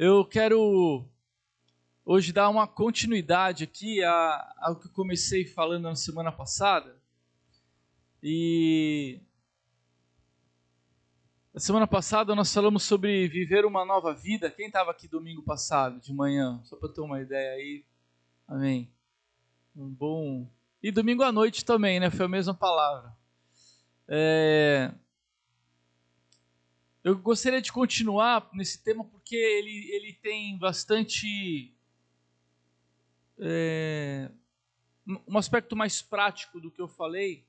Eu quero hoje dar uma continuidade aqui ao que eu comecei falando na semana passada. E na semana passada nós falamos sobre viver uma nova vida. Quem estava aqui domingo passado, de manhã? Só para ter uma ideia aí. Amém. Bom. E domingo à noite também, né? Foi a mesma palavra. Eu gostaria de continuar nesse tema porque ele tem bastante um aspecto mais prático do que eu falei,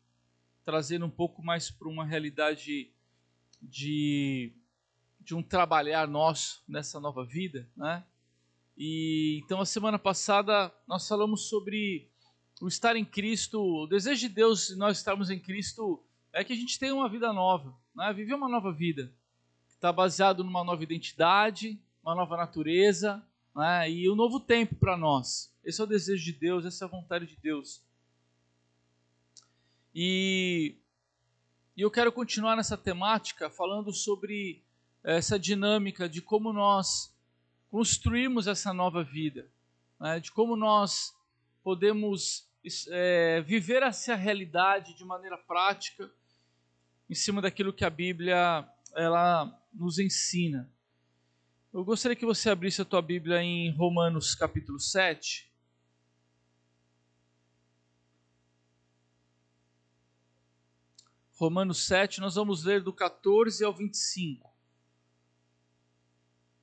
trazendo um pouco mais para uma realidade de um trabalhar nosso nessa nova vida, né? E então a semana passada nós falamos sobre o estar em Cristo. O desejo de Deus de nós estarmos em Cristo é que a gente tenha uma vida nova, né? Viver uma nova vida que está baseado numa nova identidade, uma nova natureza, né? E um novo tempo para nós. Esse é o desejo de Deus, essa é a vontade de Deus. E eu quero continuar nessa temática falando sobre essa dinâmica de como nós construímos essa nova vida, né? De como nós podemos viver essa realidade de maneira prática em cima daquilo que a Bíblia ela nos ensina. Eu gostaria que você abrisse a tua Bíblia em Romanos capítulo 7. Romanos 7, nós vamos ler do 14 ao 25.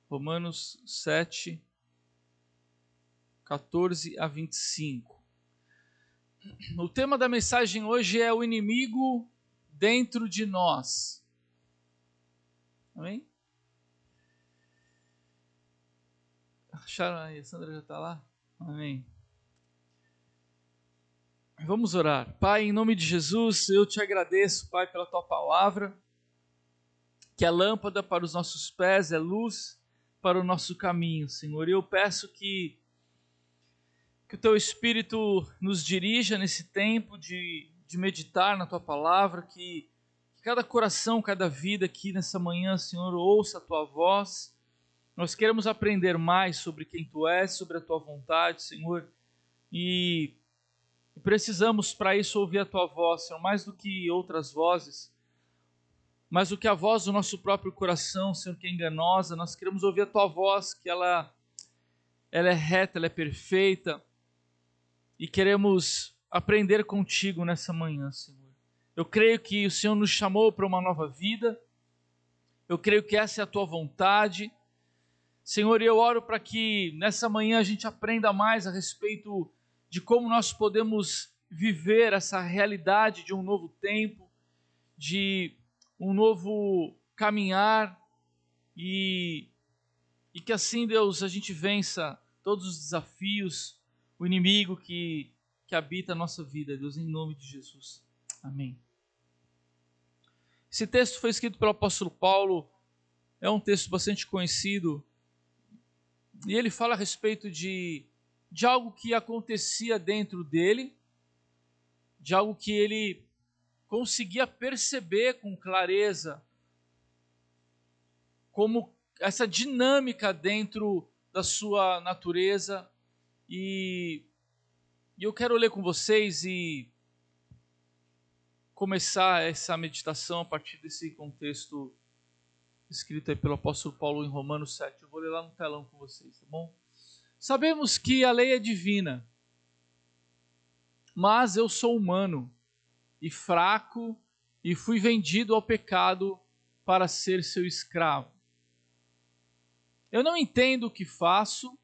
Romanos 7, 14 a 25. O tema da mensagem hoje é o inimigo dentro de nós. Amém? Acharam aí? A Sandra já está lá? Amém. Vamos orar. Pai, em nome de Jesus, eu te agradeço, Pai, pela tua palavra, que é lâmpada para os nossos pés, é luz para o nosso caminho, Senhor. E eu peço que o teu Espírito nos dirija nesse tempo de meditar na tua palavra, que cada coração, cada vida aqui nessa manhã, Senhor, ouça a tua voz. Nós queremos aprender mais sobre quem tu és, sobre a tua vontade, Senhor, e precisamos para isso ouvir a tua voz, Senhor, mais do que outras vozes, mais do que a voz do nosso próprio coração, Senhor, que é enganosa. Nós queremos ouvir a tua voz, que ela é reta, ela é perfeita, e queremos aprender contigo nessa manhã, Senhor. Eu creio que o Senhor nos chamou para uma nova vida, eu creio que essa é a tua vontade, Senhor, e eu oro para que nessa manhã a gente aprenda mais a respeito de como nós podemos viver essa realidade de um novo tempo, de um novo caminhar, e que assim, Deus, a gente vença todos os desafios, o inimigo que habita a nossa vida, Deus, em nome de Jesus. Amém. Esse texto foi escrito pelo apóstolo Paulo, é um texto bastante conhecido, e ele fala a respeito de algo que acontecia dentro dele, de algo que ele conseguia perceber com clareza, como essa dinâmica dentro da sua natureza. E eu quero ler com vocês e começar essa meditação a partir desse contexto escrito aí pelo apóstolo Paulo em Romanos 7. Eu vou ler lá no telão com vocês, tá bom? Sabemos que a lei é divina, mas eu sou humano e fraco e fui vendido ao pecado para ser seu escravo. Eu não entendo o que faço,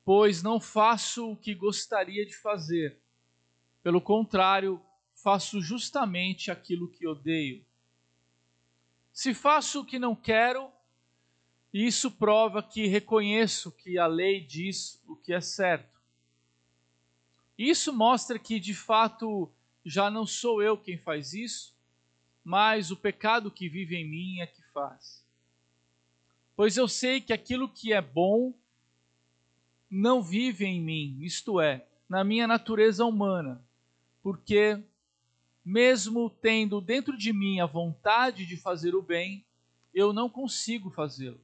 pois não faço o que gostaria de fazer. Pelo contrário, faço justamente aquilo que odeio. Se faço o que não quero, isso prova que reconheço que a lei diz o que é certo. Isso mostra que, de fato, já não sou eu quem faz isso, mas o pecado que vive em mim é que faz. Pois eu sei que aquilo que é bom não vive em mim, isto é, na minha natureza humana, porque mesmo tendo dentro de mim a vontade de fazer o bem, eu não consigo fazê-lo.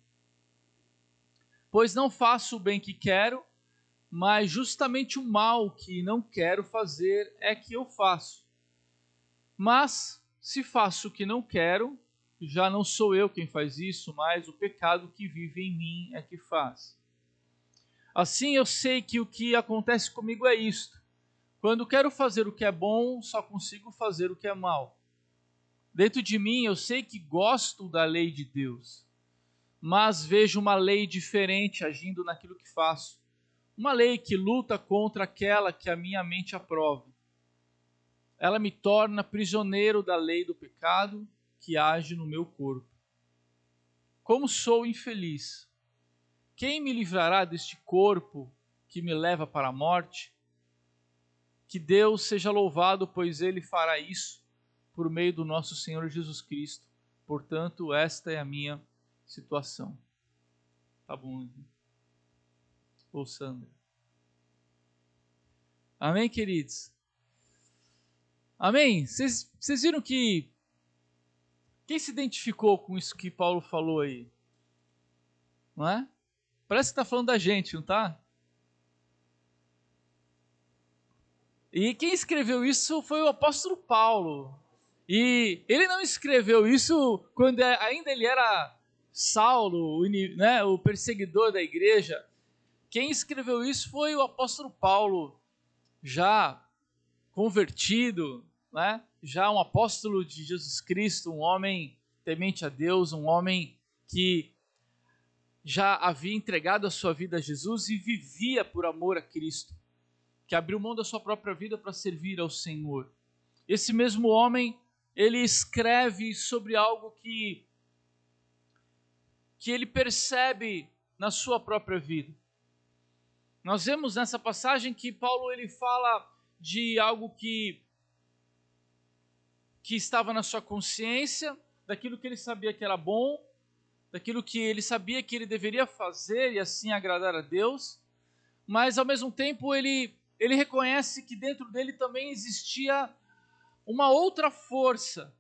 Pois não faço o bem que quero, mas justamente o mal que não quero fazer é que eu faço. Mas, se faço o que não quero, já não sou eu quem faz isso, mas o pecado que vive em mim é que faz. Assim eu sei que o que acontece comigo é isto. Quando quero fazer o que é bom, só consigo fazer o que é mal. Dentro de mim eu sei que gosto da lei de Deus, mas vejo uma lei diferente agindo naquilo que faço. Uma lei que luta contra aquela que a minha mente aprova. Ela me torna prisioneiro da lei do pecado que age no meu corpo. Como sou infeliz! Quem me livrará deste corpo que me leva para a morte? Que Deus seja louvado, pois Ele fará isso por meio do nosso Senhor Jesus Cristo. Portanto, esta é a minha situação. Tá bom, ô Sandra. Amém, queridos? Amém? Vocês viram que... Quem se identificou com isso que Paulo falou aí? Não é? Parece que está falando da gente, não está? E quem escreveu isso foi o apóstolo Paulo. E ele não escreveu isso quando ainda ele era Saulo, né, o perseguidor da igreja. Quem escreveu isso foi o apóstolo Paulo, já convertido, né, já um apóstolo de Jesus Cristo, um homem temente a Deus, um homem que já havia entregado a sua vida a Jesus e vivia por amor a Cristo, que abriu mão da sua própria vida para servir ao Senhor. Esse mesmo homem, ele escreve sobre algo que ele percebe na sua própria vida. Nós vemos nessa passagem que Paulo ele fala de algo que estava na sua consciência, daquilo que ele sabia que era bom, daquilo que ele sabia que ele deveria fazer e assim agradar a Deus, mas ao mesmo tempo ele reconhece que dentro dele também existia uma outra força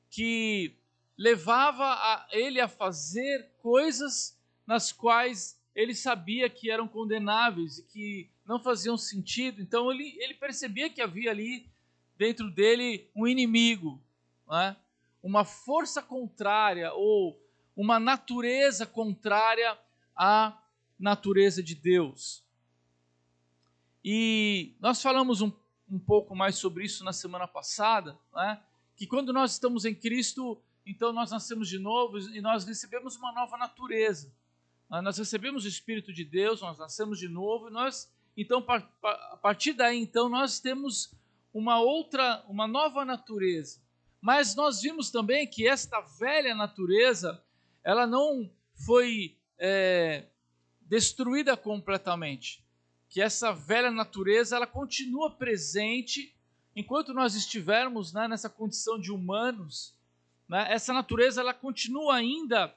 que levava ele a fazer coisas nas quais ele sabia que eram condenáveis e que não faziam sentido. Então ele percebia que havia ali dentro dele um inimigo, né? Uma força contrária ou uma natureza contrária à natureza de Deus. E nós falamos um pouco mais sobre isso na semana passada, né? Que quando nós estamos em Cristo, então nós nascemos de novo e nós recebemos uma nova natureza. Nós recebemos o Espírito de Deus, nós nascemos de novo e nós, então, a partir daí, então, nós temos uma nova natureza. Mas nós vimos também que esta velha natureza, ela não foi destruída completamente. Que essa velha natureza, ela continua presente enquanto nós estivermos, né, nessa condição de humanos. Né, essa natureza, ela continua ainda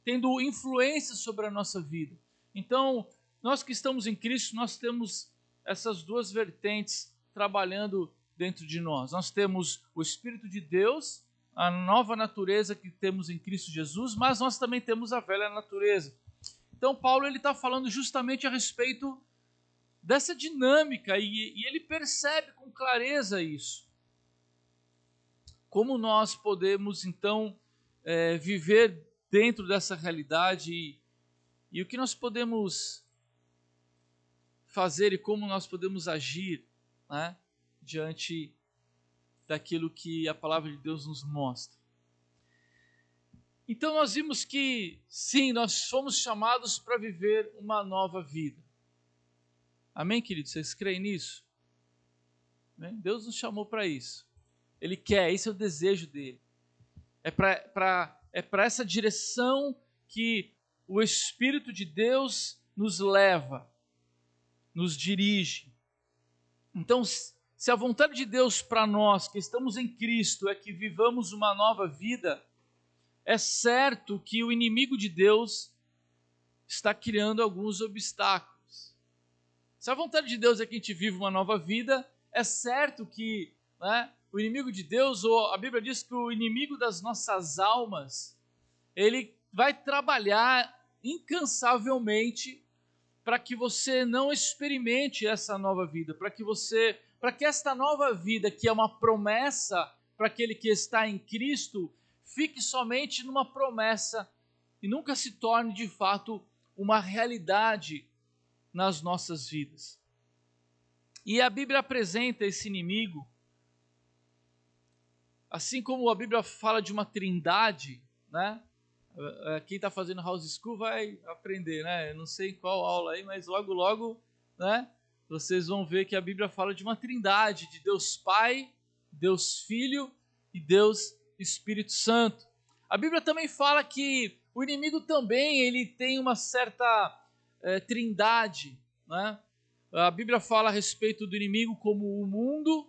tendo influência sobre a nossa vida. Então, nós que estamos em Cristo, nós temos essas duas vertentes trabalhando dentro de nós. Nós temos o Espírito de Deus, a nova natureza que temos em Cristo Jesus, mas nós também temos a velha natureza. Então, Paulo está falando justamente a respeito dessa dinâmica e ele percebe com clareza isso. Como nós podemos, então, viver dentro dessa realidade e o que nós podemos fazer e como nós podemos agir, né, diante daquilo que a palavra de Deus nos mostra. Então nós vimos que, sim, nós fomos chamados para viver uma nova vida. Amém, queridos? Vocês creem nisso? Deus nos chamou para isso. Ele quer, esse é o desejo dele. É para essa direção que o Espírito de Deus nos leva, nos dirige. Então, se a vontade de Deus para nós, que estamos em Cristo, é que vivamos uma nova vida, é certo que o inimigo de Deus está criando alguns obstáculos. Se a vontade de Deus é que a gente vive uma nova vida, é certo que, né, o inimigo de Deus, ou a Bíblia diz que o inimigo das nossas almas, ele vai trabalhar incansavelmente para que você não experimente essa nova vida, para que esta nova vida, que é uma promessa para aquele que está em Cristo, fique somente numa promessa e nunca se torne de fato uma realidade nas nossas vidas. E a Bíblia apresenta esse inimigo, assim como a Bíblia fala de uma trindade, né? Quem está fazendo house school vai aprender, né? Eu não sei em qual aula aí, mas logo, logo, né? Vocês vão ver que a Bíblia fala de uma trindade, de Deus Pai, Deus Filho e Deus Espírito Santo. A Bíblia também fala que o inimigo também ele tem uma certa trindade, né? A Bíblia fala a respeito do inimigo como o mundo,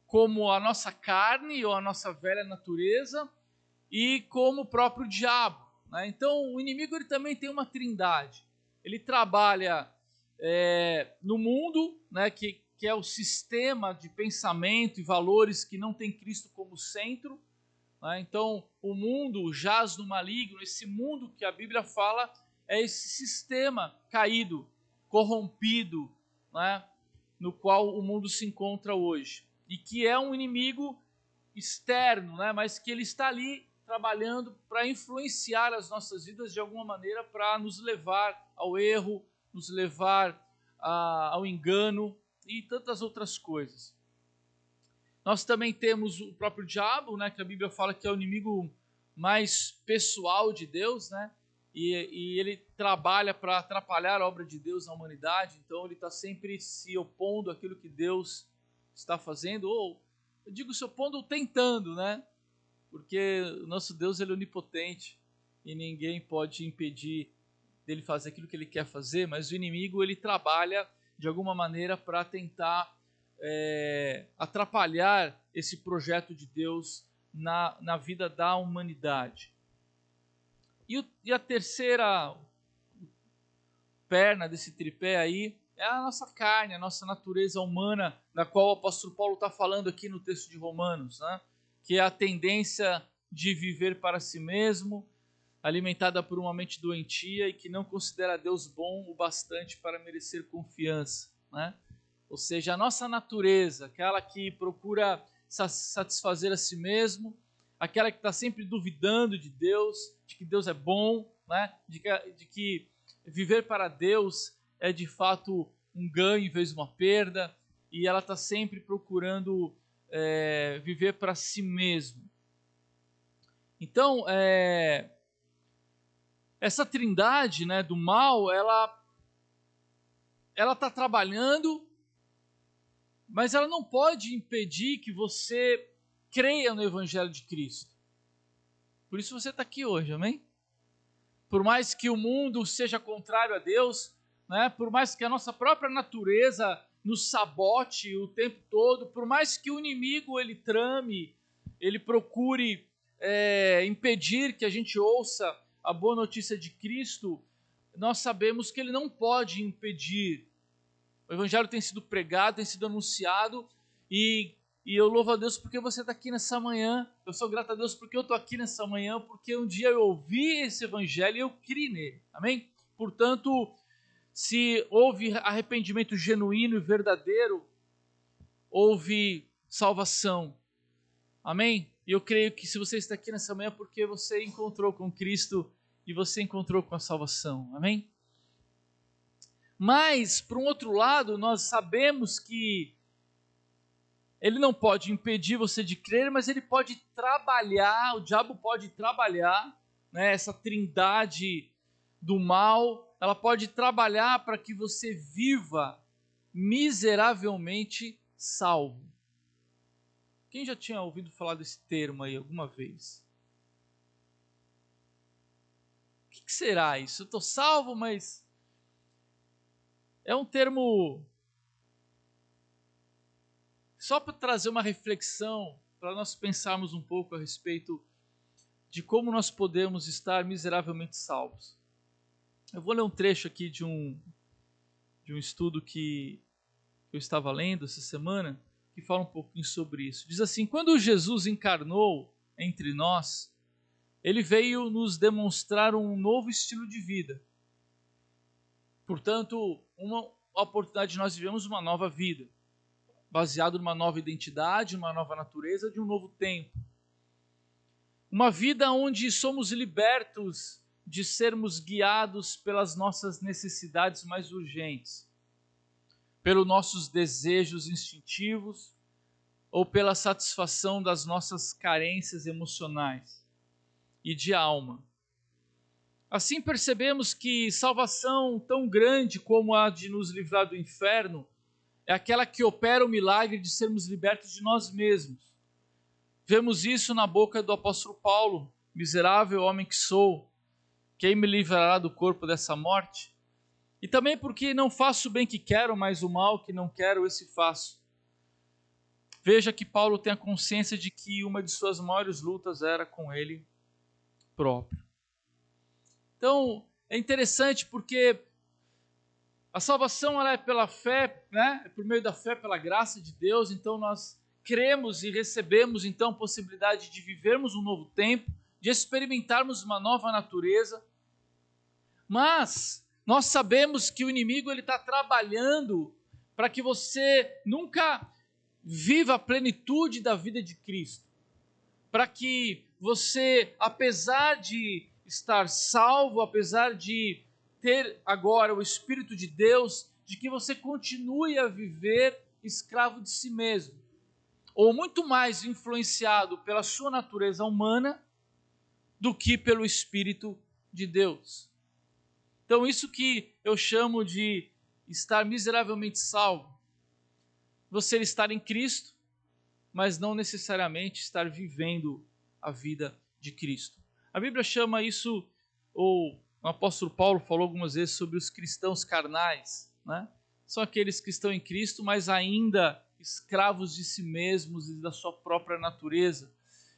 como a nossa carne ou a nossa velha natureza, e como o próprio diabo, né? Então o inimigo ele também tem uma trindade. Ele trabalha no mundo, né, que é o sistema de pensamento e valores que não tem Cristo como centro, né? Então o mundo jaz no maligno. Esse mundo que a Bíblia fala é esse sistema caído, corrompido, né, no qual o mundo se encontra hoje, e que é um inimigo externo, né, mas que ele está ali trabalhando para influenciar as nossas vidas de alguma maneira, para nos levar ao erro, nos levar ao engano e tantas outras coisas. Nós também temos o próprio diabo, né, que a Bíblia fala que é o inimigo mais pessoal de Deus, né, e ele trabalha para atrapalhar a obra de Deus na humanidade. Então ele está sempre se opondo àquilo que Deus está fazendo, ou eu digo se opondo ou tentando, né? Porque o nosso Deus ele é onipotente e ninguém pode impedir dele fazer aquilo que ele quer fazer, mas o inimigo ele trabalha de alguma maneira para tentar atrapalhar esse projeto de Deus na vida da humanidade. E a terceira perna desse tripé aí é a nossa carne, a nossa natureza humana, da qual o apóstolo Paulo está falando aqui no texto de Romanos, né? Que é a tendência de viver para si mesmo, alimentada por uma mente doentia e que não considera Deus bom o bastante para merecer confiança, né? Ou seja, a nossa natureza, aquela que procura satisfazer a si mesmo, aquela que está sempre duvidando de Deus, de que Deus é bom, né? de que viver para Deus é de fato um ganho em vez de uma perda, e ela está sempre procurando viver para si mesmo. Então, essa trindade, né, do mal, ela está trabalhando, mas ela não pode impedir que você creia no Evangelho de Cristo. Por isso você está aqui hoje, amém? Por mais que o mundo seja contrário a Deus, né, por mais que a nossa própria natureza nos sabote o tempo todo, por mais que o inimigo ele trame, ele procure impedir que a gente ouça a boa notícia de Cristo, nós sabemos que ele não pode impedir. O Evangelho tem sido pregado, tem sido anunciado, e eu louvo a Deus porque você está aqui nessa manhã. Eu sou grato a Deus porque eu estou aqui nessa manhã, porque um dia eu ouvi esse Evangelho e eu criei nele. Amém? Portanto, se houve arrependimento genuíno e verdadeiro, houve salvação. Amém? E eu creio que se você está aqui nessa manhã, porque você encontrou com Cristo e você encontrou com a salvação. Amém? Mas, por um outro lado, nós sabemos que ele não pode impedir você de crer, mas ele pode trabalhar, o diabo pode trabalhar, né, essa trindade do mal, ela pode trabalhar para que você viva miseravelmente salvo. Quem já tinha ouvido falar desse termo aí alguma vez? O que será isso? Eu estou salvo, mas é um termo só para trazer uma reflexão, para nós pensarmos um pouco a respeito de como nós podemos estar miseravelmente salvos. Eu vou ler um trecho aqui de um estudo que eu estava lendo essa semana, que fala um pouquinho sobre isso. Diz assim: quando Jesus encarnou entre nós, Ele veio nos demonstrar um novo estilo de vida. Portanto, uma oportunidade de nós vivemos uma nova vida, baseado numa nova identidade, uma nova natureza, de um novo tempo. Uma vida onde somos libertos de sermos guiados pelas nossas necessidades mais urgentes, pelos nossos desejos instintivos ou pela satisfação das nossas carências emocionais e de alma. Assim percebemos que salvação tão grande como a de nos livrar do inferno é aquela que opera o milagre de sermos libertos de nós mesmos. Vemos isso na boca do apóstolo Paulo: miserável homem que sou, quem me livrará do corpo dessa morte? E também porque não faço o bem que quero, mas o mal que não quero, esse faço. Veja que Paulo tem a consciência de que uma de suas maiores lutas era com ele próprio. Então, é interessante porque a salvação ela é pela fé, né? É por meio da fé, pela graça de Deus. Então, nós cremos e recebemos então a possibilidade de vivermos um novo tempo, de experimentarmos uma nova natureza. Mas nós sabemos que o inimigo está trabalhando para que você nunca viva a plenitude da vida de Cristo. Para que você, apesar de estar salvo, apesar de ter agora o Espírito de Deus, de que você continue a viver escravo de si mesmo, ou muito mais influenciado pela sua natureza humana do que pelo Espírito de Deus. Então isso que eu chamo de estar miseravelmente salvo. Você estar em Cristo, mas não necessariamente estar vivendo a vida de Cristo. A Bíblia chama isso, ou o apóstolo Paulo falou algumas vezes sobre os cristãos carnais, né? São aqueles que estão em Cristo, mas ainda escravos de si mesmos e da sua própria natureza.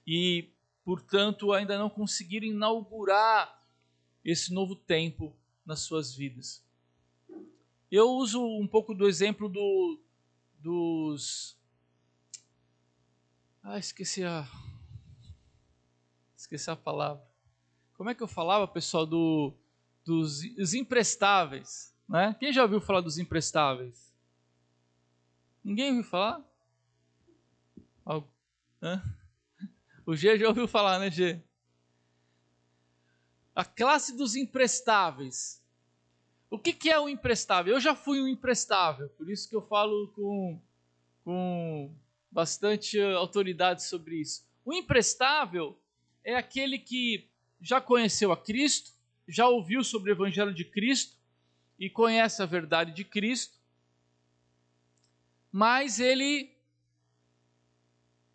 E, portanto, ainda não conseguiram inaugurar esse novo tempo nas suas vidas. Eu uso um pouco do exemplo dos... esqueci a palavra. Como é que eu falava, pessoal, dos imprestáveis, né? Quem já ouviu falar dos imprestáveis? Ninguém ouviu falar? O G já ouviu falar, né, G? A classe dos imprestáveis. O que é o imprestável? Eu já fui um imprestável, por isso que eu falo com bastante autoridade sobre isso. O imprestável é aquele que já conheceu a Cristo, já ouviu sobre o Evangelho de Cristo e conhece a verdade de Cristo, mas ele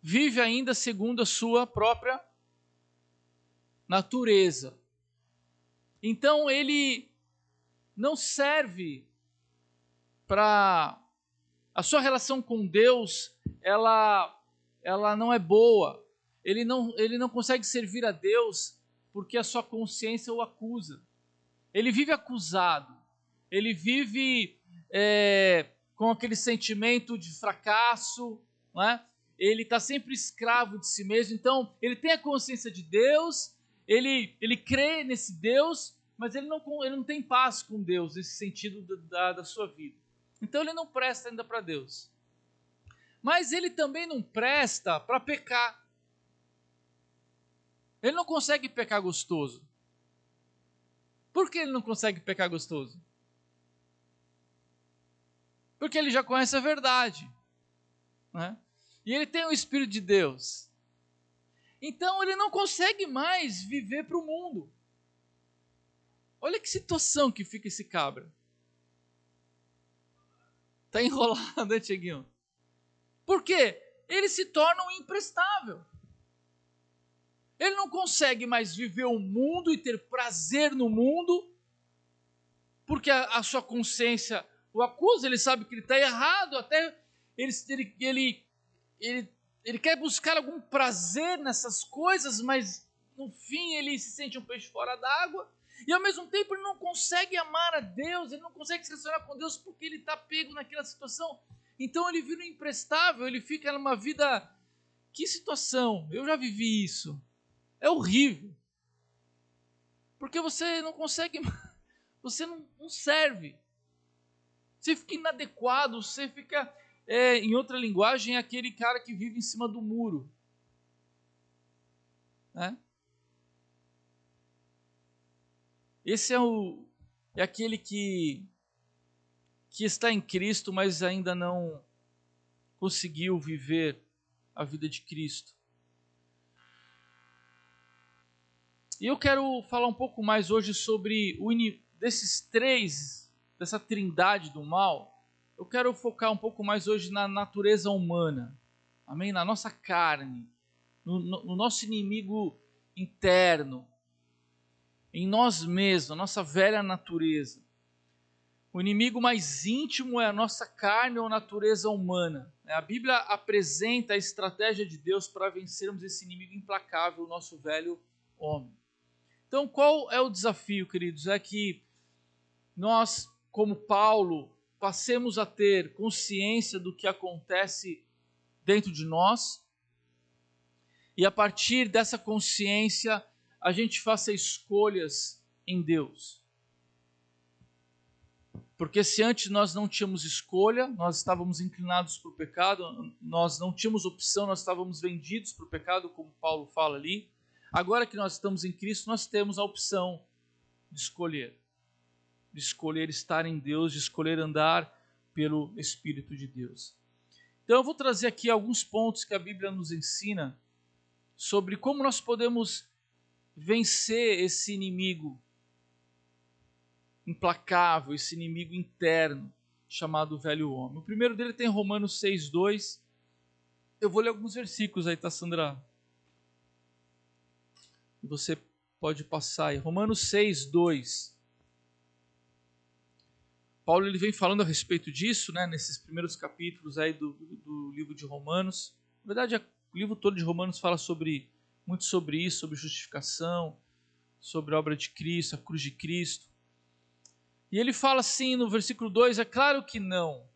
vive ainda segundo a sua própria natureza. Então ele não serve para... A sua relação com Deus, ela não é boa. Ele não consegue servir a Deus porque a sua consciência o acusa. Ele vive acusado. Ele vive com aquele sentimento de fracasso, não é? Ele está sempre escravo de si mesmo. Então, ele tem a consciência de Deus, ele crê nesse Deus, mas ele não tem paz com Deus, nesse sentido da sua vida. Então, ele não presta ainda para Deus. Mas ele também não presta para pecar. Ele não consegue pecar gostoso. Por que ele não consegue pecar gostoso? Porque ele já conhece a verdade, né? E ele tem o Espírito de Deus. Então ele não consegue mais viver para o mundo. Olha que situação que fica esse cabra. Está enrolado, né, Tiaguinho? Por quê? Ele se torna um imprestável. Ele não consegue mais viver o mundo e ter prazer no mundo, porque a sua consciência o acusa, ele sabe que ele está errado, até ele quer buscar algum prazer nessas coisas, mas no fim ele se sente um peixe fora d'água, e ao mesmo tempo ele não consegue amar a Deus, ele não consegue se relacionar com Deus porque ele está pego naquela situação. Então ele vira um imprestável, ele fica numa vida... Que situação, eu já vivi isso. É horrível. Porque você não consegue, você não serve. Você fica inadequado, você fica, em outra linguagem, aquele cara que vive em cima do muro. Né? Esse é aquele que está em Cristo, mas ainda não conseguiu viver a vida de Cristo. E eu quero falar um pouco mais hoje sobre desses três, dessa trindade do mal. Eu quero focar um pouco mais hoje na natureza humana, amém? Na nossa carne, no nosso inimigo interno, em nós mesmos, a nossa velha natureza. O inimigo mais íntimo é a nossa carne ou natureza humana. A Bíblia apresenta a estratégia de Deus para vencermos esse inimigo implacável, o nosso velho homem. Então, qual é o desafio, queridos? É que nós, como Paulo, passemos a ter consciência do que acontece dentro de nós e, a partir dessa consciência, a gente faça escolhas em Deus. Porque se antes nós não tínhamos escolha, nós estávamos inclinados para o pecado, nós não tínhamos opção, nós estávamos vendidos para o pecado, como Paulo fala ali. Agora que nós estamos em Cristo, nós temos a opção de escolher estar em Deus, de escolher andar pelo Espírito de Deus. Então eu vou trazer aqui alguns pontos que a Bíblia nos ensina sobre como nós podemos vencer esse inimigo implacável, esse inimigo interno chamado velho homem. O primeiro dele tem Romanos 6:2. Eu vou ler alguns versículos aí, tá, Sandra? E você pode passar aí. Romanos 6:2. Paulo ele vem falando a respeito disso, né, nesses primeiros capítulos aí do livro de Romanos. Na verdade, o livro todo de Romanos fala muito sobre isso, sobre justificação, sobre a obra de Cristo, a cruz de Cristo. E ele fala assim no versículo 2, é claro que não.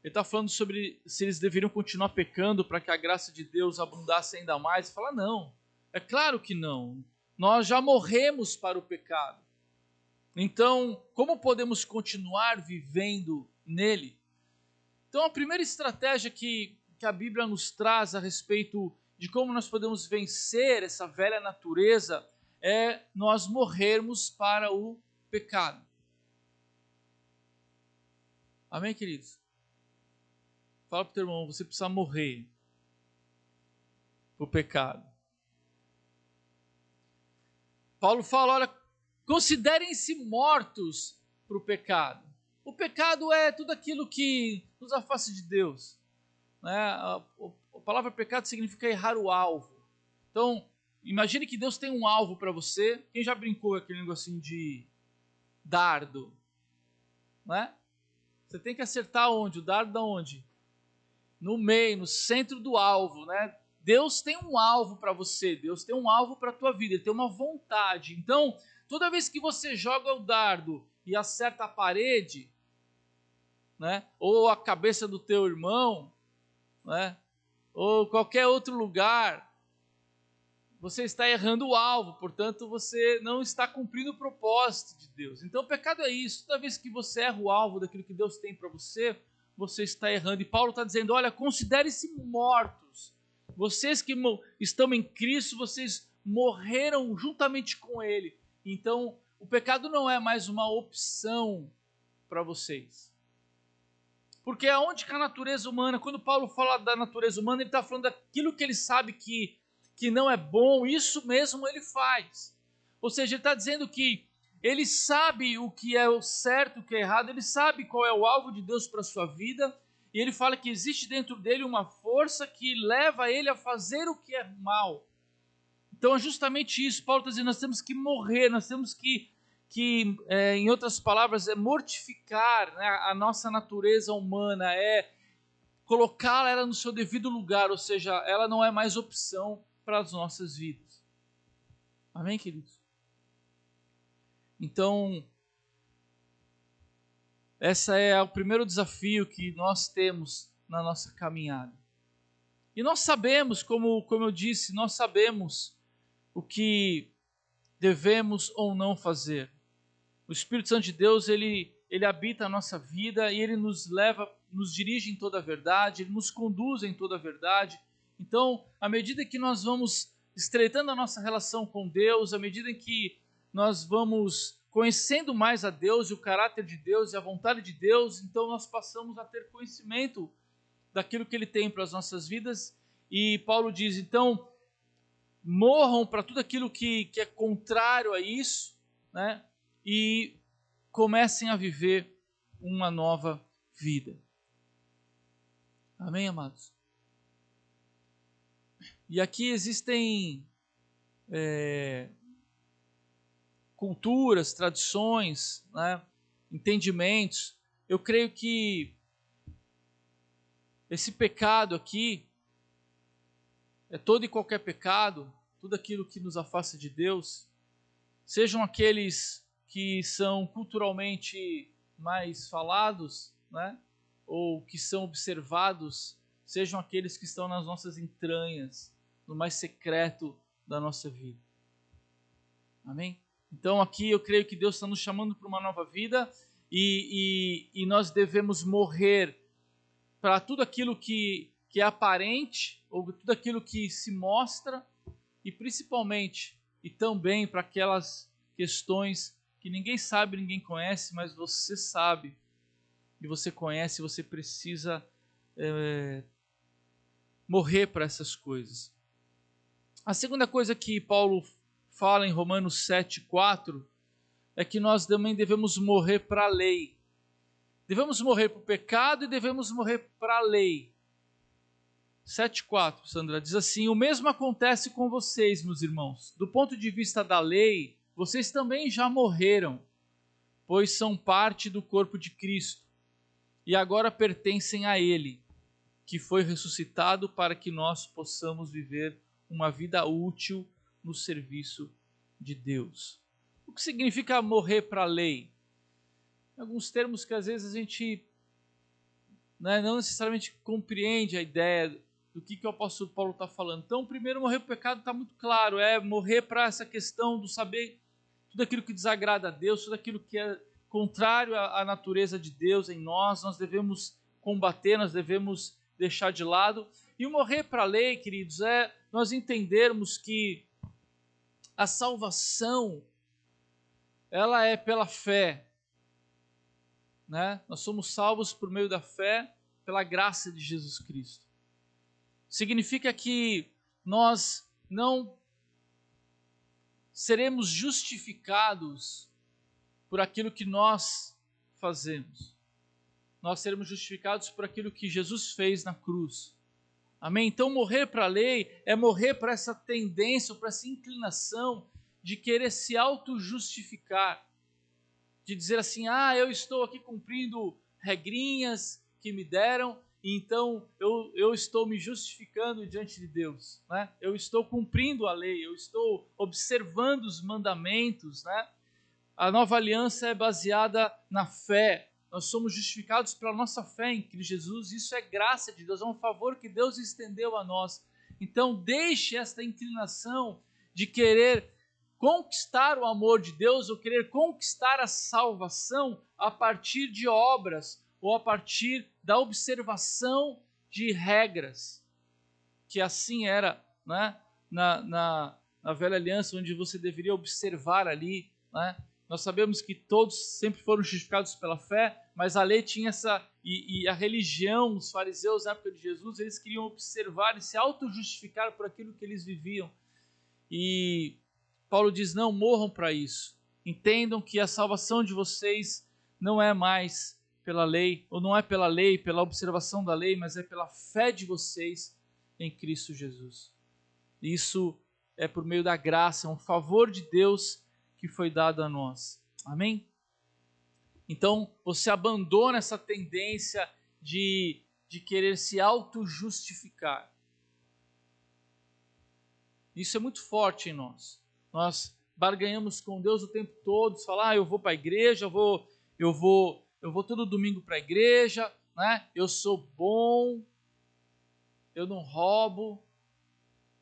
Ele está falando sobre se eles deveriam continuar pecando para que a graça de Deus abundasse ainda mais. Ele fala, não, é claro que não. Nós já morremos para o pecado. Então, como podemos continuar vivendo nele? Então, a primeira estratégia que a Bíblia nos traz a respeito de como nós podemos vencer essa velha natureza é nós morrermos para o pecado. Amém, queridos? Fala para o teu irmão, você precisa morrer para o pecado. Paulo fala, olha, considerem-se mortos para o pecado. O pecado é tudo aquilo que nos afasta de Deus. Né? A palavra pecado significa errar o alvo. Então, imagine que Deus tem um alvo para você. Quem já brincou com aquele negocinho de dardo? Né? Você tem que acertar onde? O dardo da onde? No meio, no centro do alvo, né? Deus tem um alvo para você, Deus tem um alvo para a tua vida, Ele tem uma vontade. Então, toda vez que você joga o dardo e acerta a parede, né? Ou a cabeça do teu irmão, né? Ou qualquer outro lugar, você está errando o alvo, portanto você não está cumprindo o propósito de Deus. Então o pecado é isso, toda vez que você erra o alvo daquilo que Deus tem para você, você está errando. E Paulo está dizendo, olha, considere-se mortos. Vocês que estão em Cristo, vocês morreram juntamente com Ele. Então o pecado não é mais uma opção para vocês. Porque aonde que a natureza humana, quando Paulo fala da natureza humana, ele está falando daquilo que ele sabe que não é bom, isso mesmo ele faz. Ou seja, ele está dizendo que ele sabe o que é o certo, o que é errado, ele sabe qual é o alvo de Deus para a sua vida, e ele fala que existe dentro dele uma força que leva ele a fazer o que é mal. Então é justamente isso, Paulo está dizendo, nós temos que morrer, nós temos que em outras palavras, é mortificar, né, a nossa natureza humana, é colocá-la ela no seu devido lugar, ou seja, ela não é mais opção para as nossas vidas. Amém, queridos? Então, esse é o primeiro desafio que nós temos na nossa caminhada. E nós sabemos, como eu disse, nós sabemos o que devemos ou não fazer. O Espírito Santo de Deus, ele habita a nossa vida e ele nos leva, nos dirige em toda a verdade, ele nos conduz em toda a verdade. Então, à medida que nós vamos estreitando a nossa relação com Deus, à medida em que nós vamos conhecendo mais a Deus e o caráter de Deus e a vontade de Deus, então nós passamos a ter conhecimento daquilo que ele tem para as nossas vidas. E Paulo diz, então, morram para tudo aquilo que é contrário a isso, né? E comecem a viver uma nova vida. Amém, amados? E aqui existem culturas, tradições, né? Entendimentos. Eu creio que esse pecado aqui é todo e qualquer pecado, tudo aquilo que nos afasta de Deus, sejam aqueles que são culturalmente mais falados, né? Ou que são observados, sejam aqueles que estão nas nossas entranhas, no mais secreto da nossa vida. Amém? Então aqui eu creio que Deus está nos chamando para uma nova vida e nós devemos morrer para tudo aquilo que é aparente, ou tudo aquilo que se mostra, e principalmente, e também para aquelas questões que ninguém sabe, ninguém conhece, mas você sabe, e você conhece, você precisa morrer para essas coisas. A segunda coisa que Paulo fala em Romanos 7,4 é que nós também devemos morrer para a lei. Devemos morrer para o pecado e devemos morrer para a lei. 7,4, Sandra, diz assim: o mesmo acontece com vocês, meus irmãos. Do ponto de vista da lei, vocês também já morreram, pois são parte do corpo de Cristo, e agora pertencem a Ele, que foi ressuscitado para que nós possamos viver uma vida útil no serviço de Deus. O que significa morrer para a lei? Alguns termos que às vezes a gente não necessariamente compreende a ideia do que o apóstolo Paulo está falando. Então, primeiro, morrer para o pecado está muito claro, é morrer para essa questão do saber tudo aquilo que desagrada a Deus, tudo aquilo que é contrário à natureza de Deus em nós devemos combater, nós devemos deixar de lado. E o morrer para a lei, queridos, é nós entendermos que a salvação, ela é pela fé, né? Nós somos salvos por meio da fé, pela graça de Jesus Cristo. Significa que nós não seremos justificados por aquilo que nós fazemos. Nós seremos justificados por aquilo que Jesus fez na cruz. Amém? Então, morrer para a lei é morrer para essa tendência, para essa inclinação de querer se auto-justificar. De dizer assim, eu estou aqui cumprindo regrinhas que me deram, então eu estou me justificando diante de Deus, né? Eu estou cumprindo a lei, eu estou observando os mandamentos, né? A nova aliança é baseada na fé. Nós somos justificados pela nossa fé em Cristo Jesus. Isso é graça de Deus, é um favor que Deus estendeu a nós. Então deixe esta inclinação de querer conquistar o amor de Deus ou querer conquistar a salvação a partir de obras ou a partir da observação de regras, que assim era, né, na velha aliança, onde você deveria observar ali, né? Nós sabemos que todos sempre foram justificados pela fé, mas a lei tinha essa, e a religião, os fariseus na época de Jesus, eles queriam observar e se auto-justificar por aquilo que eles viviam. E Paulo diz, não morram para isso. Entendam que a salvação de vocês não é mais pela lei, ou não é pela lei, pela observação da lei, mas é pela fé de vocês em Cristo Jesus. Isso é por meio da graça, é um favor de Deus que foi dado a nós. Amém? Então, você abandona essa tendência de querer se auto-justificar. Isso é muito forte em nós. Nós barganhamos com Deus o tempo todo, falar, eu vou para a igreja, eu vou todo domingo para a igreja, né? Eu sou bom, eu não roubo,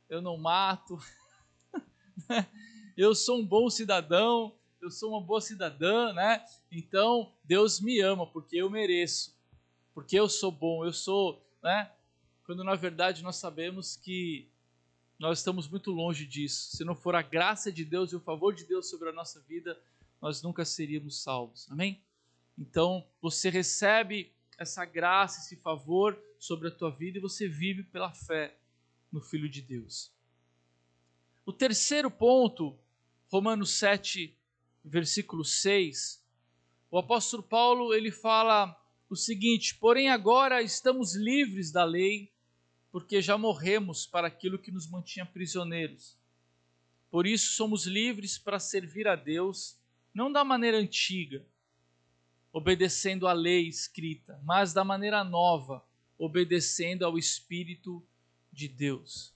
eu não mato. eu sou um bom cidadão, eu sou uma boa cidadã, né? Então Deus me ama porque eu mereço, porque eu sou bom, eu sou, né? Quando na verdade nós sabemos que nós estamos muito longe disso. Se não for a graça de Deus e o favor de Deus sobre a nossa vida, nós nunca seríamos salvos. Amém? Então, você recebe essa graça, esse favor sobre a tua vida e você vive pela fé no Filho de Deus. O terceiro ponto, Romanos 7, versículo 6, o apóstolo Paulo ele fala o seguinte: porém agora estamos livres da lei, porque já morremos para aquilo que nos mantinha prisioneiros. Por isso somos livres para servir a Deus, não da maneira antiga, obedecendo à lei escrita, mas da maneira nova, obedecendo ao Espírito de Deus.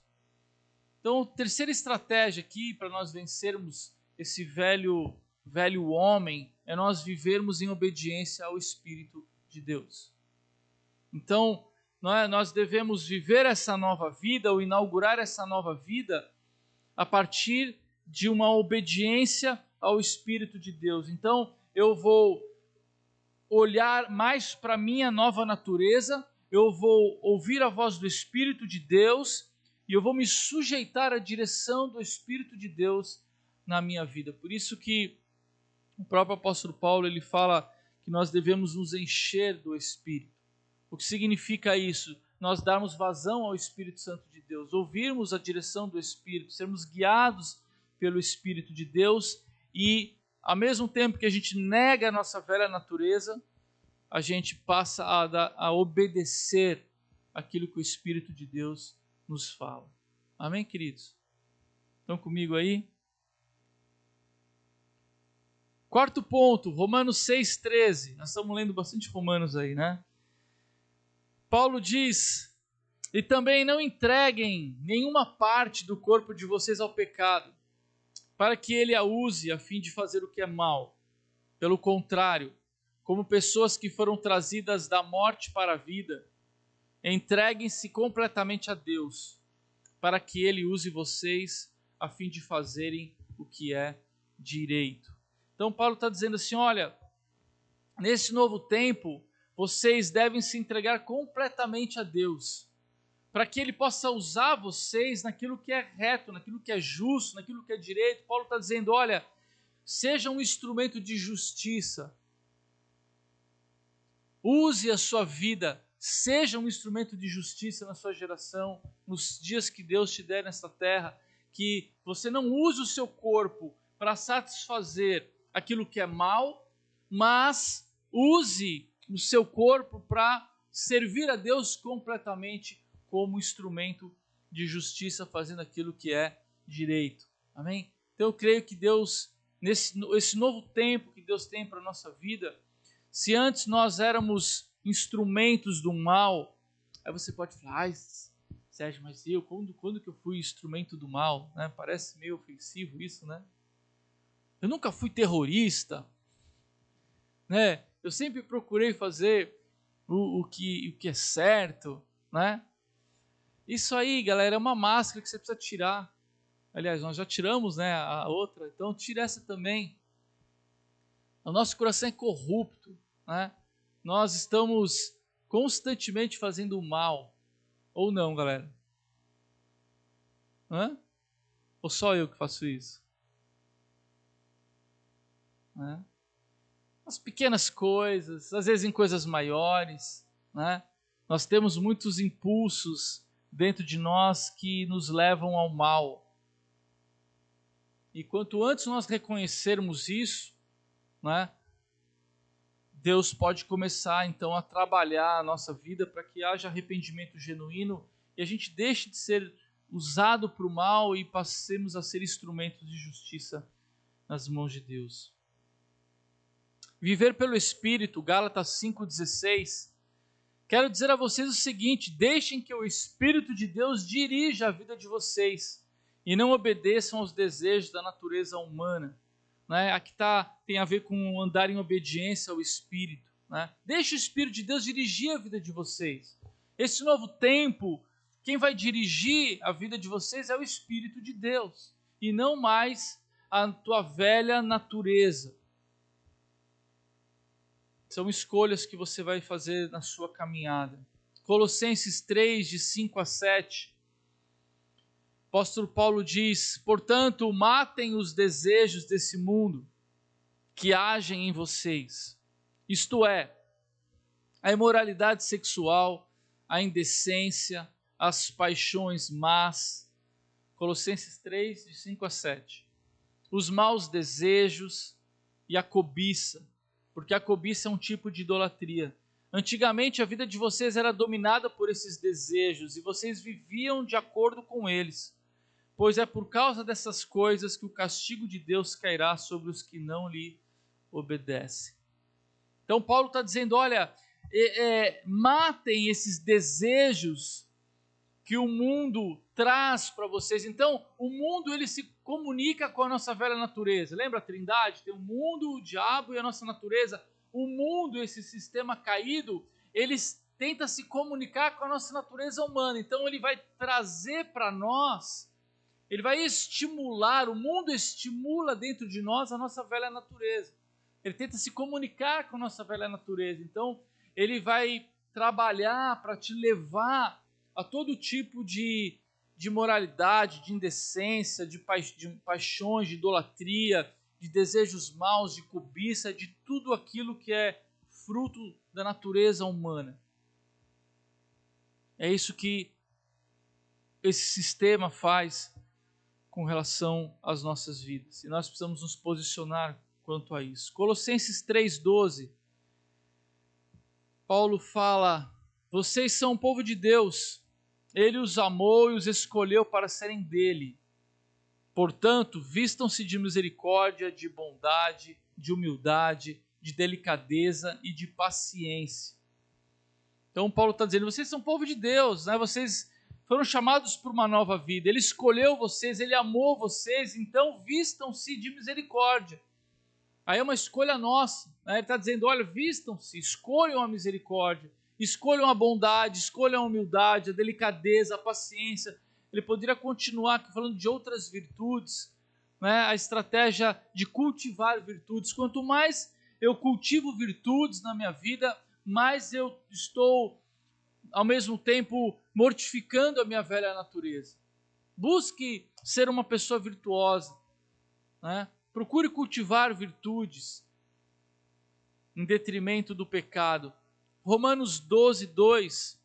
Então, a terceira estratégia aqui para nós vencermos esse velho homem é nós vivermos em obediência ao Espírito de Deus. Então, nós devemos viver essa nova vida ou inaugurar essa nova vida a partir de uma obediência ao Espírito de Deus. Então, eu vou olhar mais para a minha nova natureza, eu vou ouvir a voz do Espírito de Deus e eu vou me sujeitar à direção do Espírito de Deus na minha vida. Por isso que o próprio apóstolo Paulo ele fala que nós devemos nos encher do Espírito. O que significa isso? Nós darmos vazão ao Espírito Santo de Deus, ouvirmos a direção do Espírito, sermos guiados pelo Espírito de Deus e, ao mesmo tempo que a gente nega a nossa velha natureza, a gente passa a obedecer aquilo que o Espírito de Deus nos fala. Amém, queridos? Estão comigo aí? Quarto ponto, Romanos 6,13. Nós estamos lendo bastante Romanos aí, né? Paulo diz: e também não entreguem nenhuma parte do corpo de vocês ao pecado, para que ele a use a fim de fazer o que é mal. Pelo contrário, como pessoas que foram trazidas da morte para a vida, entreguem-se completamente a Deus, para que ele use vocês a fim de fazerem o que é direito. Então Paulo está dizendo assim, olha, nesse novo tempo, vocês devem se entregar completamente a Deus, para que Ele possa usar vocês naquilo que é reto, naquilo que é justo, naquilo que é direito. Paulo está dizendo, olha, seja um instrumento de justiça. Use a sua vida, seja um instrumento de justiça na sua geração, nos dias que Deus te der nesta terra, que você não use o seu corpo para satisfazer aquilo que é mal, mas use o seu corpo para servir a Deus completamente como instrumento de justiça, fazendo aquilo que é direito. Amém? Então eu creio que Deus, esse novo tempo que Deus tem para a nossa vida, se antes nós éramos instrumentos do mal, aí você pode falar, ai, Sérgio, mas eu, quando que eu fui instrumento do mal? Né? Parece meio ofensivo isso, né? Eu nunca fui terrorista, né? Eu sempre procurei fazer o que é certo, né? Isso aí, galera, é uma máscara que você precisa tirar. Aliás, nós já tiramos, né, a outra, então tira essa também. O nosso coração é corrupto, né? Nós estamos constantemente fazendo o mal. Ou não, galera? Hã? Ou só eu que faço isso? Né? As pequenas coisas, às vezes em coisas maiores, né? Nós temos muitos impulsos dentro de nós que nos levam ao mal. E quanto antes nós reconhecermos isso, né, Deus pode começar então a trabalhar a nossa vida para que haja arrependimento genuíno e a gente deixe de ser usado para o mal e passemos a ser instrumentos de justiça nas mãos de Deus. Viver pelo Espírito, Gálatas 5,16. Quero dizer a vocês o seguinte: deixem que o Espírito de Deus dirija a vida de vocês e não obedeçam aos desejos da natureza humana. Né? Aqui tem a ver com andar em obediência ao Espírito. Né? Deixe o Espírito de Deus dirigir a vida de vocês. Esse novo tempo, quem vai dirigir a vida de vocês é o Espírito de Deus e não mais a tua velha natureza. São escolhas que você vai fazer na sua caminhada. Colossenses 3, de 5 a 7. O apóstolo Paulo diz: portanto, matem os desejos desse mundo que agem em vocês. Isto é, a imoralidade sexual, a indecência, as paixões más. Colossenses 3, de 5 a 7. Os maus desejos e a cobiça, porque a cobiça é um tipo de idolatria. Antigamente a vida de vocês era dominada por esses desejos e vocês viviam de acordo com eles, pois é por causa dessas coisas que o castigo de Deus cairá sobre os que não lhe obedecem. Então Paulo está dizendo, olha, matem esses desejos que o mundo traz para vocês. Então, o mundo ele se comunica com a nossa velha natureza. Lembra a Trindade? Tem o mundo, o diabo e a nossa natureza. O mundo, esse sistema caído, ele tenta se comunicar com a nossa natureza humana. Então, ele vai trazer para nós, ele vai estimular, o mundo estimula dentro de nós a nossa velha natureza. Ele tenta se comunicar com a nossa velha natureza. Então, ele vai trabalhar para te levar a todo tipo de moralidade, de indecência, de paixões, de idolatria, de desejos maus, de cobiça, de tudo aquilo que é fruto da natureza humana. É isso que esse sistema faz com relação às nossas vidas. E nós precisamos nos posicionar quanto a isso. Colossenses 3,12. Paulo fala: vocês são o povo de Deus, ele os amou e os escolheu para serem dele. Portanto, vistam-se de misericórdia, de bondade, de humildade, de delicadeza e de paciência. Então Paulo está dizendo, vocês são povo de Deus, né? Vocês foram chamados por uma nova vida, ele escolheu vocês, ele amou vocês, então vistam-se de misericórdia. Aí é uma escolha nossa, né? Ele está dizendo, olha, vistam-se, escolham a misericórdia, escolham a bondade, escolham a humildade, a delicadeza, a paciência. Ele poderia continuar aqui falando de outras virtudes, né? A estratégia de cultivar virtudes. Quanto mais eu cultivo virtudes na minha vida, mais eu estou, ao mesmo tempo, mortificando a minha velha natureza. Busque ser uma pessoa virtuosa, né? Procure cultivar virtudes em detrimento do pecado. Romanos 12, 2,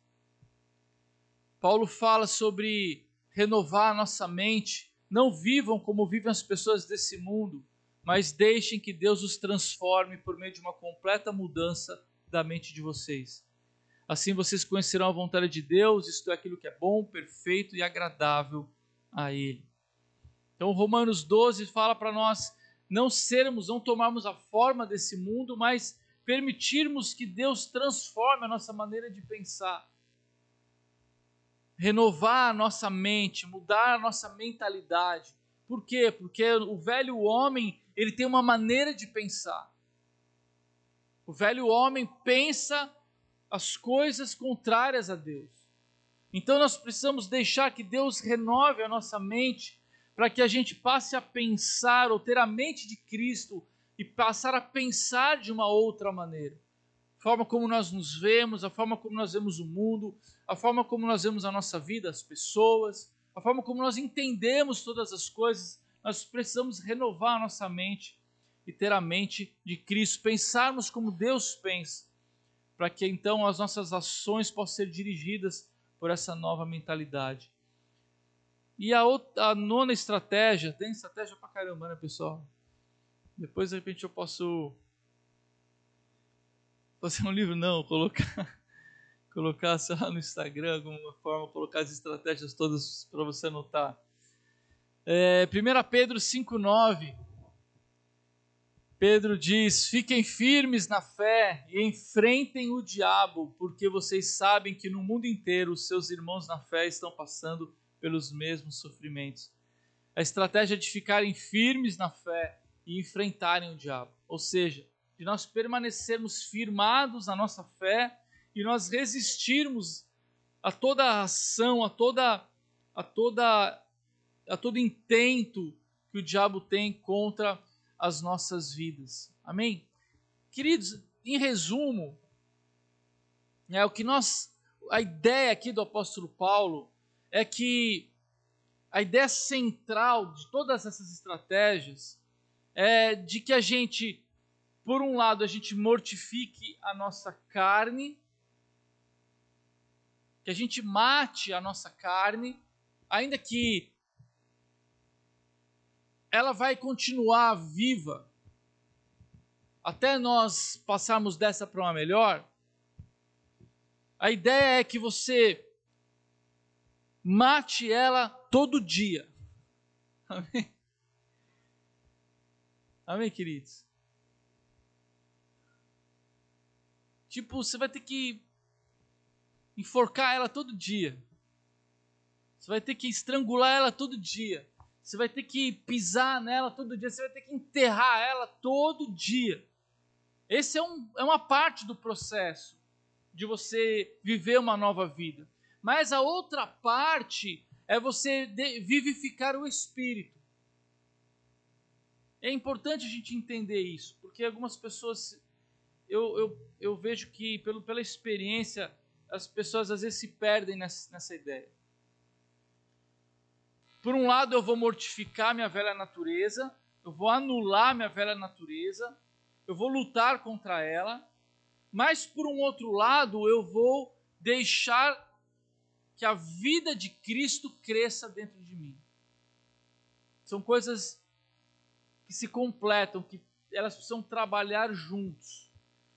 Paulo fala sobre renovar a nossa mente. Não vivam como vivem as pessoas desse mundo, mas deixem que Deus os transforme por meio de uma completa mudança da mente de vocês. Assim vocês conhecerão a vontade de Deus, isto é aquilo que é bom, perfeito e agradável a Ele. Então Romanos 12 fala para nós não tomarmos a forma desse mundo, mas permitirmos que Deus transforme a nossa maneira de pensar. Renovar a nossa mente, mudar a nossa mentalidade. Por quê? Porque o velho homem, ele tem uma maneira de pensar. O velho homem pensa as coisas contrárias a Deus. Então nós precisamos deixar que Deus renove a nossa mente para que a gente passe a pensar ou ter a mente de Cristo e passar a pensar de uma outra maneira. A forma como nós nos vemos, a forma como nós vemos o mundo, a forma como nós vemos a nossa vida, as pessoas, a forma como nós entendemos todas as coisas, nós precisamos renovar a nossa mente e ter a mente de Cristo, pensarmos como Deus pensa, para que então as nossas ações possam ser dirigidas por essa nova mentalidade. E a nona estratégia, tem estratégia pra caramba, né, pessoal? Depois, de repente, eu posso fazer um livro, não, colocar, sei lá, no Instagram, alguma forma, colocar as estratégias todas para você anotar. 1 Pedro 5,9, Pedro diz, fiquem firmes na fé e enfrentem o diabo, porque vocês sabem que no mundo inteiro os seus irmãos na fé estão passando pelos mesmos sofrimentos. A estratégia de ficarem firmes na fé e enfrentarem o diabo. Ou seja, de nós permanecermos firmados na nossa fé e nós resistirmos a toda ação, a todo intento que o diabo tem contra as nossas vidas. Amém? Queridos, em resumo, a ideia aqui do apóstolo Paulo é que a ideia central de todas essas estratégias é de que a gente, por um lado, a gente mortifique a nossa carne, que a gente mate a nossa carne, ainda que ela vai continuar viva até nós passarmos dessa para uma melhor. A ideia é que você mate ela todo dia. Amém? Amém, queridos? Tipo, você vai ter que enforcar ela todo dia. Você vai ter que estrangular ela todo dia. Você vai ter que pisar nela todo dia. Você vai ter que enterrar ela todo dia. Esse é uma parte do processo de você viver uma nova vida. Mas a outra parte é você vivificar o espírito. É importante a gente entender isso, porque algumas pessoas, eu vejo que pela experiência, as pessoas às vezes se perdem nessa ideia. Por um lado, eu vou mortificar minha velha natureza, eu vou anular minha velha natureza, eu vou lutar contra ela, mas por um outro lado, eu vou deixar que a vida de Cristo cresça dentro de mim. São coisas que se completam, que elas precisam trabalhar juntos.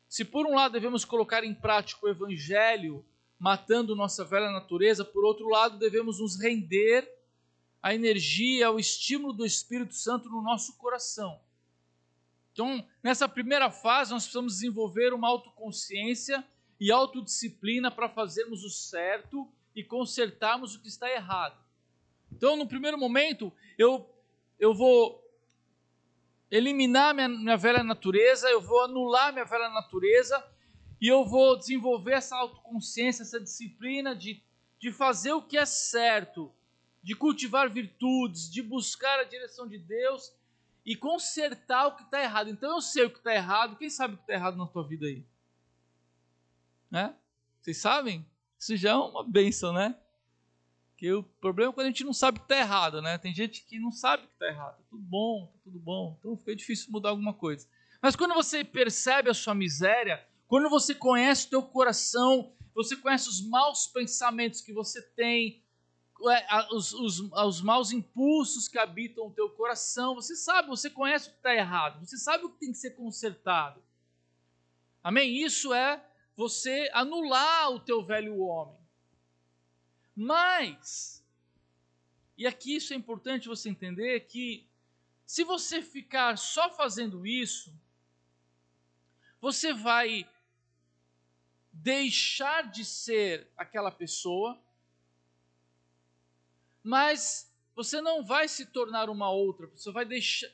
Se por um lado devemos colocar em prática o Evangelho, matando nossa velha natureza, por outro lado devemos nos render à energia, ao estímulo do Espírito Santo no nosso coração. Então, nessa primeira fase, nós precisamos desenvolver uma autoconsciência e autodisciplina para fazermos o certo e consertarmos o que está errado. Então, no primeiro momento, eu vou eliminar minha velha natureza, eu vou anular minha velha natureza e eu vou desenvolver essa autoconsciência, essa disciplina de fazer o que é certo, de cultivar virtudes, de buscar a direção de Deus e consertar o que está errado. Então eu sei o que está errado. Quem sabe o que está errado na tua vida aí? Né? Vocês sabem? Isso já é uma bênção, né? Porque o problema é quando a gente não sabe o que está errado, né? Tem gente que não sabe o que está errado. Tá tudo bom, tá tudo bom. Então fica difícil mudar alguma coisa. Mas quando você percebe a sua miséria, quando você conhece o teu coração, você conhece os maus pensamentos que você tem, os maus impulsos que habitam o teu coração, você sabe, você conhece o que está errado, você sabe o que tem que ser consertado. Amém? Isso é você anular o teu velho homem. Mas, e aqui isso é importante você entender, que se você ficar só fazendo isso, você vai deixar de ser aquela pessoa, mas você não vai se tornar uma outra, você vai deixar,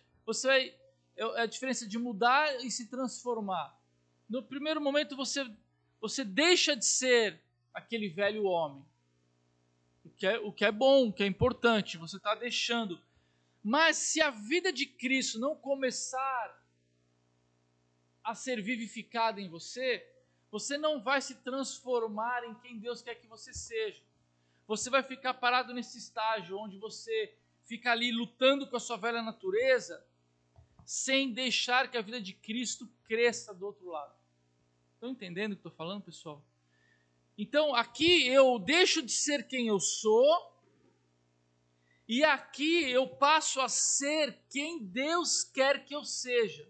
é a diferença de mudar e se transformar. No primeiro momento você deixa de ser aquele velho homem, o que é bom, o que é importante, você está deixando. Mas se a vida de Cristo não começar a ser vivificada em você, você não vai se transformar em quem Deus quer que você seja. Você vai ficar parado nesse estágio onde você fica ali lutando com a sua velha natureza, sem deixar que a vida de Cristo cresça do outro lado. Estão entendendo o que estou falando, pessoal? Então, aqui eu deixo de ser quem eu sou, e aqui eu passo a ser quem Deus quer que eu seja.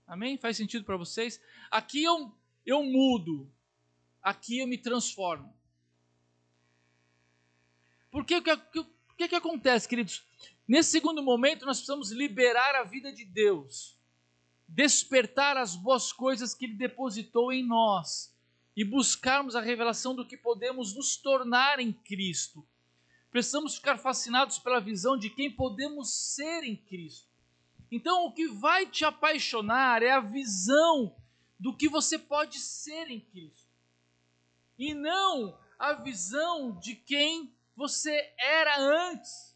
Amém? Faz sentido para vocês? Aqui eu mudo. Aqui eu me transformo. Porque o que acontece, queridos? Nesse segundo momento, nós precisamos liberar a vida de Deus, despertar as boas coisas que Ele depositou em nós e buscarmos a revelação do que podemos nos tornar em Cristo. Precisamos ficar fascinados pela visão de quem podemos ser em Cristo. Então, o que vai te apaixonar é a visão do que você pode ser em Cristo, e não a visão de quem você era antes.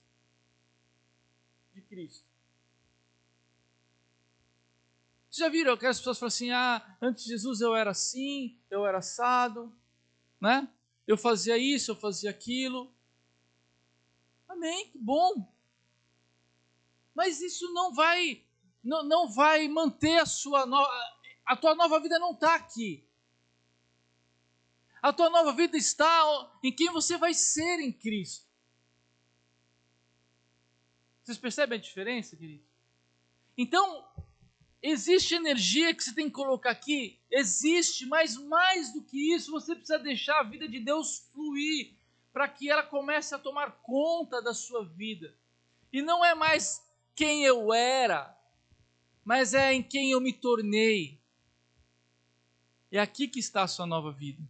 Cristo. Vocês já viram aquelas pessoas que falam assim, antes de Jesus eu era assim, eu era assado, né? Eu fazia isso, eu fazia aquilo. Amém, que bom. Mas isso não vai manter a tua nova vida não está aqui. A tua nova vida está em quem você vai ser em Cristo. Vocês percebem a diferença, querido? Então, existe energia que você tem que colocar aqui? Existe, mas mais do que isso, você precisa deixar a vida de Deus fluir para que ela comece a tomar conta da sua vida. E não é mais quem eu era, mas é em quem eu me tornei. É aqui que está a sua nova vida.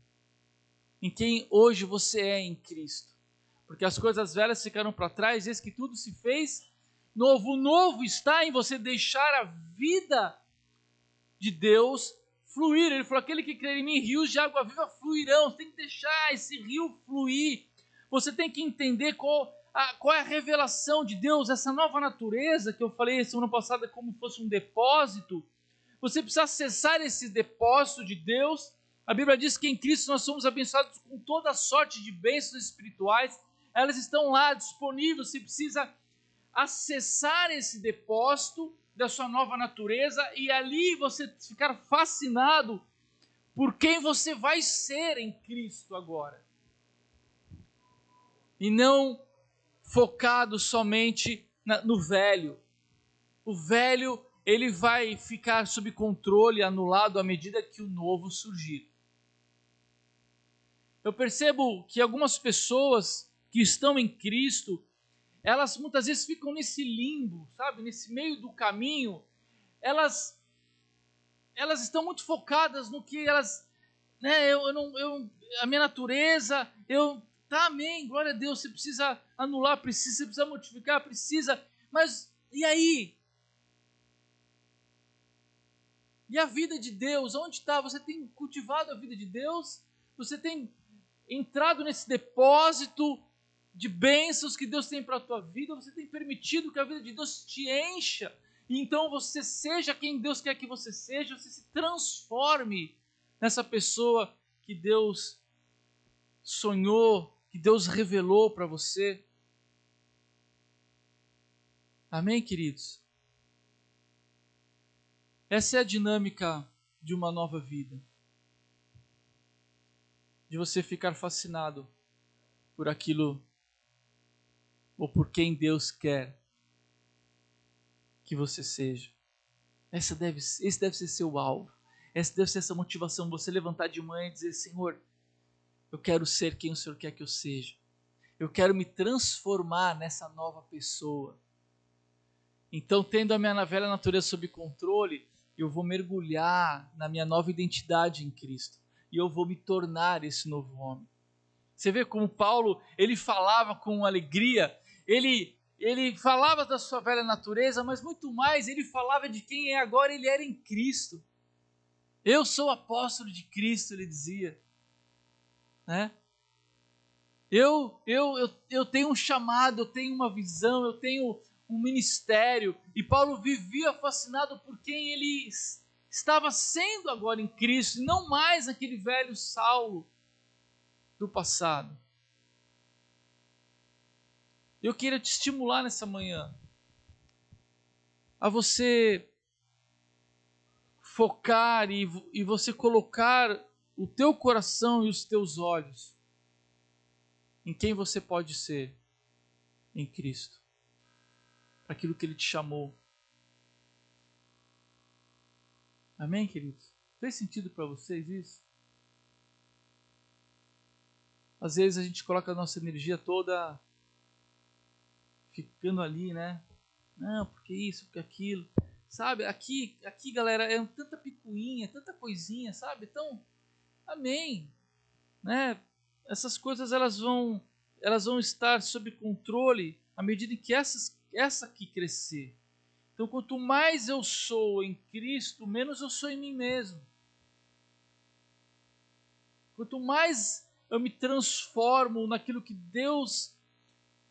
Em quem hoje você é em Cristo. Porque as coisas velhas ficaram para trás, eis que tudo se fez novo. O novo está em você deixar a vida de Deus fluir. Ele falou, aquele que crer em mim, rios de água viva fluirão. Você tem que deixar esse rio fluir. Você tem que entender qual é a revelação de Deus, essa nova natureza que eu falei semana passada como fosse um depósito. Você precisa acessar esse depósito de Deus. A Bíblia diz que em Cristo nós somos abençoados com toda sorte de bênçãos espirituais. Elas estão lá disponíveis. Você precisa acessar esse depósito da sua nova natureza e ali você ficar fascinado por quem você vai ser em Cristo agora. E não focado somente no velho. O velho, ele vai ficar sob controle, anulado à medida que o novo surgir. Eu percebo que algumas pessoas que estão em Cristo, elas muitas vezes ficam nesse limbo, sabe? Nesse meio do caminho. Elas estão muito focadas no que elas, né? A minha natureza, tá, amém, glória a Deus. Você precisa anular, você precisa modificar, precisa. Mas e aí? E a vida de Deus, onde está? Você tem cultivado a vida de Deus? Você tem entrado nesse depósito de bênçãos que Deus tem para a tua vida? Você tem permitido que a vida de Deus te encha? E então você seja quem Deus quer que você seja, você se transforme nessa pessoa que Deus sonhou, que Deus revelou para você. Amém, queridos? Essa é a dinâmica de uma nova vida. De você ficar fascinado por aquilo ou por quem Deus quer que você seja. Esse deve ser seu alvo. Essa deve ser essa motivação, você levantar de manhã e dizer, Senhor, eu quero ser quem o Senhor quer que eu seja. Eu quero me transformar nessa nova pessoa. Então, tendo a minha velha natureza sob controle, eu vou mergulhar na minha nova identidade em Cristo. E eu vou me tornar esse novo homem. Você vê como Paulo, ele falava com alegria, ele falava da sua velha natureza, mas muito mais, ele falava de quem é agora, ele era em Cristo. Eu sou apóstolo de Cristo, ele dizia. Né? Eu tenho um chamado, eu tenho uma visão, eu tenho um ministério. E Paulo vivia fascinado por quem ele estava sendo agora em Cristo, e não mais aquele velho Saulo do passado. Eu queria te estimular nessa manhã a você focar e você colocar o teu coração e os teus olhos em quem você pode ser em Cristo, aquilo que Ele te chamou. Amém, queridos? Fez sentido para vocês isso? Às vezes a gente coloca a nossa energia toda ficando ali, né? Não, porque isso, porque aquilo. Sabe, aqui galera, é tanta picuinha, tanta coisinha, sabe? Então, amém. Né? Essas coisas elas vão estar sob controle à medida que essa aqui crescer. Então, quanto mais eu sou em Cristo, menos eu sou em mim mesmo. Quanto mais eu me transformo naquilo que Deus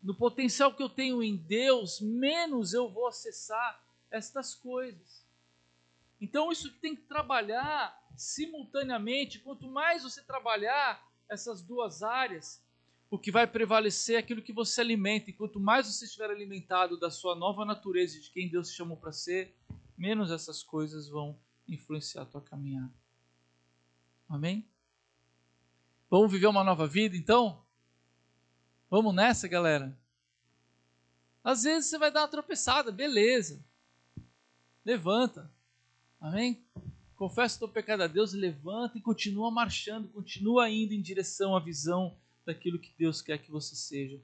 no potencial que eu tenho em Deus, menos eu vou acessar estas coisas. Então isso que tem que trabalhar simultaneamente. Quanto mais você trabalhar essas duas áreas, o que vai prevalecer é aquilo que você alimenta. E quanto mais você estiver alimentado da sua nova natureza e de quem Deus te chamou para ser, menos essas coisas vão influenciar a tua caminhada. Amém? Vamos viver uma nova vida, então? Vamos nessa, galera? Às vezes você vai dar uma tropeçada, beleza. Levanta. Amém? Confessa o teu pecado a Deus, levanta e continua marchando, continua indo em direção à visão daquilo que Deus quer que você seja